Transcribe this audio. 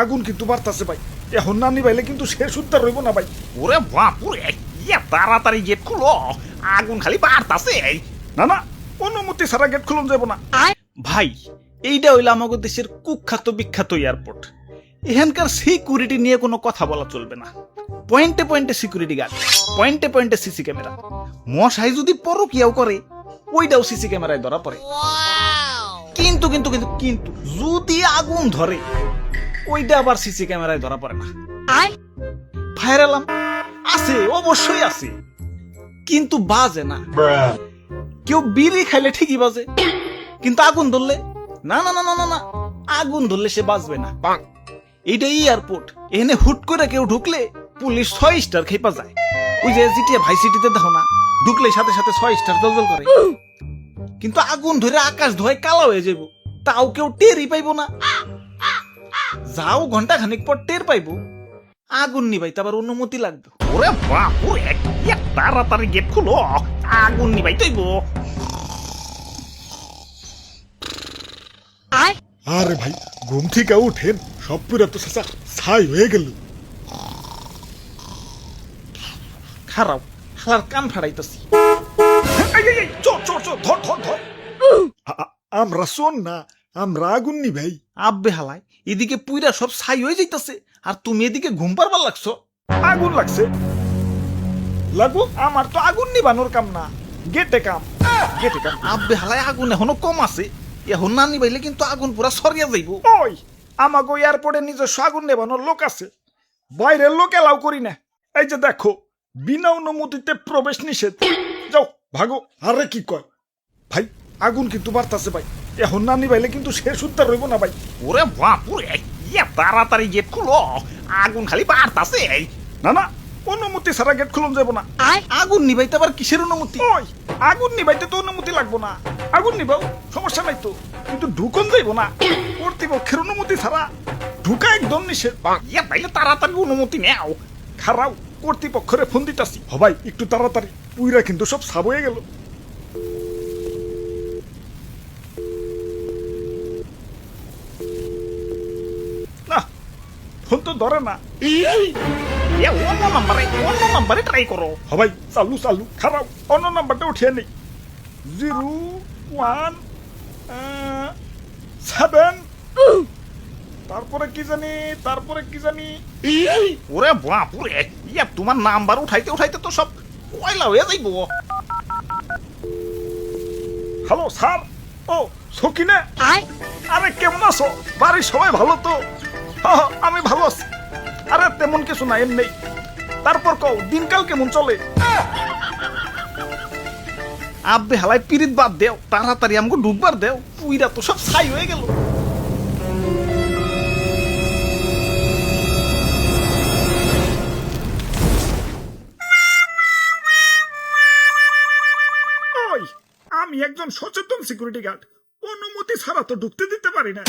আগুন কিন্তু বাড়তাছে ভাই। এখন না নিবাইলে কিন্তু শেষ উদ্ধার রইব না ভাই। ওরে বাপুরে, ইয়া তাড়াতাড়ি গেট খুলো, আগুন খালি বাড়তাছে। না না, অনুমতি ছাড়া গেট খুলুন যাব না। ভাই, এইটা হইলো আমাদের দেশের কুখ্যাত বিখ্যাত এয়ারপোর্ট। এখানকার সিকিউরিটি নিয়ে কোনো কথা বলা চলবে না। পয়েন্টে পয়েন্টে সিকিউরিটি গার্ড, পয়েন্টে পয়েন্টে সিসি ক্যামেরা। মশাই যদি পরকিয়াও করে, ওইটাও সিসি ক্যামেরায় ধরা পড়ে। কিন্তু কিন্তু কিন্তু কিন্তু যদি আগুন ধরে, ওইটা আবার সিসি ক্যামেরায় ধরা পড়ে না। ফায়ার অ্যালার্ম আছে, অবশ্যই আছে, কিন্তু বাজে না। কেউ বিড়ি খাইলে ঠিকই বাজে, কিন্তু আগুন ধরলে না না না না না না, আগুন ধরলে সে বাঁচবে না। এইটা এয়ারপোর্ট, এখানে হুট করে কেউ ঢুকলে পুলিশ 6 স্টার খেপা যায়। ওই যে জিটিএ ভাই সিটিতে দেখো না, ঢুকলে সাথে সাথে 6 স্টার দলদল করে। কিন্তু আগুন ধরে আকাশ ধোয় কালো হয়ে যাব, তাও কেউ টেরই পাইব না। যাও ঘন্টা খানিক পর টের পাইব। আগুন নিবাইতে আবার অনুমতি লাগবে। ওরে বাপুরে, ইয়া তাড়াতাড়ি গেট খুলো, আগুন নিবাইতেইব। আরে ভাই, ঘুম থেকে উঠেন, সব পুরা তো ছাই হয়ে গেল। খারাপ হালার কান ফাড়াইতেছি। চোর চোর চোর, ধর ধর ধর। আমরা শোন না, আমরা আগুন নি ভাই। আব্বে হালাই, এদিকে পুইরা সব ছাই হয়ে যাইতাছে, আর তুমি এদিকে ঘুম পারবার লাগছো। আগুন লাগছে লাগুক, আমার তো আগুন নিবানোর কাম না, গেটে কাম, গেটে কাম। আব্বে হালাই, আগুন এখনো কম আছে, এখন না নিবাইলে কিন্তু আগুন পুরা সরিয়া যাইব। ওই আমাকে এয়ারপোর্টে নিজস্ব আগুন নেবানোর লোক আছে, বাইরের লোক এলাও করি না। এই যে দেখো, বিনা অনুমতিতে প্রবেশ নিষেধ। যাও ভাগো। আরে কি কয় ভাই, আগুন কিন্তু বাড়তাছে ভাই। এখন না নিবাইলে কিন্তু শেষ উদ্ধার রইব না ভাই। ওরে বাপুরে, ইয়া তাড়াতাড়ি গেট খুলো, আগুন খালি বাড়তাছে। না না, অনুমতি ছাড়া গেট খুলুন যাব না। আগুন নিবাইতে আবার কিসের অনুমতি? ওই আগুন নিবাইতে তো অনুমতি লাগবো না। আগুন নিবাও, সমস্যা নাই তো, কিন্তু ঢুকন যাইব না। কর্তৃপক্ষের অনুমতি ছাড়া ঢুকা একদম নিষেধ। ইয়া তাইলে তাড়াতাড়ি অনুমতি নেও। খারাও, কর্তৃপক্ষরে ফোন দিতাছি। হবাই একটু তাড়াতাড়ি, পুইরা কিন্তু সব সাব হয়ে গেল। না, ফোন তো ধরে না। ইয়া অন্য নাম্বারে ট্রাই করো। হবাই চালু চালু, খারাও অন্য নাম্বারটা উঠিয়ে নেই। 017, তারপরে কি জানি, তারপরে কি জানি। ওরে বাপুরে, ইয়া তোমার নাম্বার উঠাইতে উঠাইতে তো সব কয়লা হয়ে যাইব। হ্যালো স্যার, ও সকিনা। আরে কেমন আছো? বাড়ির সবাই ভালো তো? আমি ভালো আছি। আরে তেমন কিছু না, এমনি। তারপর কও দিনকাল কেমন চলে? আব্বে হালাই, পিরিত বাদ দেও, তাড়াতাড়ি আমাকে ঢুকবার দেও, পুইরা তো সব ছাই হয়ে গেল। ওই আমি একজন সচেতন সিকিউরিটি গার্ড, অনুমতি ছাড়া তো ঢুকতে দিতে পারি না।